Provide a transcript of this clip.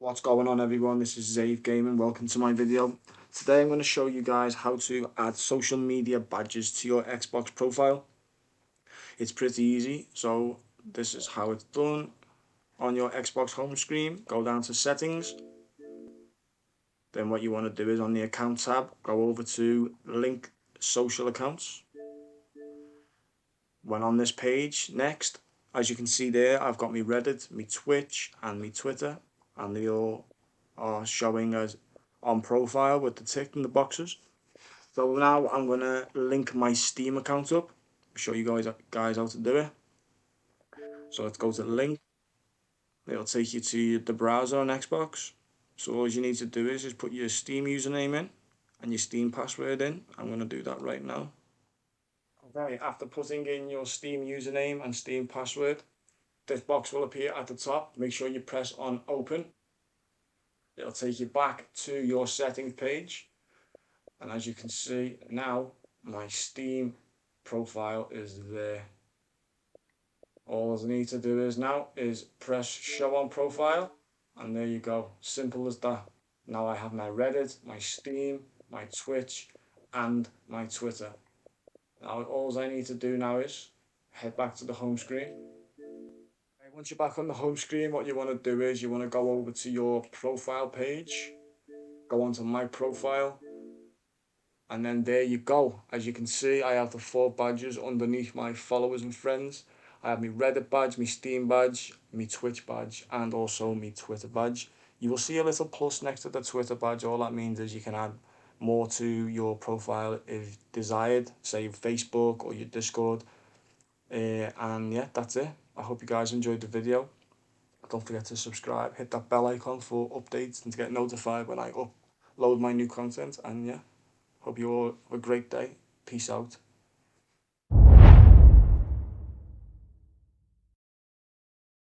What's going on, everyone? This is Zave Gaming. Welcome to my video. Today I'm going to show you guys how to add social media badges to your Xbox profile. It's pretty easy. So this is how it's done. On your Xbox home screen, go down to settings. Then what you want to do is on the account tab, go over to link social accounts. When on this page, next, as you can see there, I've got me Reddit, me Twitch and me Twitter, and they all are showing as on profile with the tick in the boxes. So now I'm gonna link my Steam account up. Show you guys how to do it. So let's go to link. It'll take you to the browser on Xbox. So all you need to do is just put your Steam username in and your Steam password in. I'm gonna do that right now. Okay, after putting in your Steam username and Steam password, this box will appear at the top. Make sure you press on open. It'll take you back to your settings page. And as you can see now, my Steam profile is there. All I need to do is now is press show on profile, and there you go. Simple as that. Now I have my Reddit, my Steam, my Twitch, and my Twitter. Now all I need to do now is head back to the home screen. Once you're back on the home screen, what you want to do is you want to go over to your profile page, go onto my profile, and then there you go. As you can see, I have the 4 badges underneath my followers and friends. I have my Reddit badge, my Steam badge, my Twitch badge, and also my Twitter badge. You will see a little plus next to the Twitter badge. All that means is you can add more to your profile if desired, say Facebook or your Discord. And yeah, that's it. I hope you guys enjoyed the video. Don't forget to subscribe, hit that bell icon for updates and to get notified when I upload my new content. And yeah, hope you all have a great day. Peace out.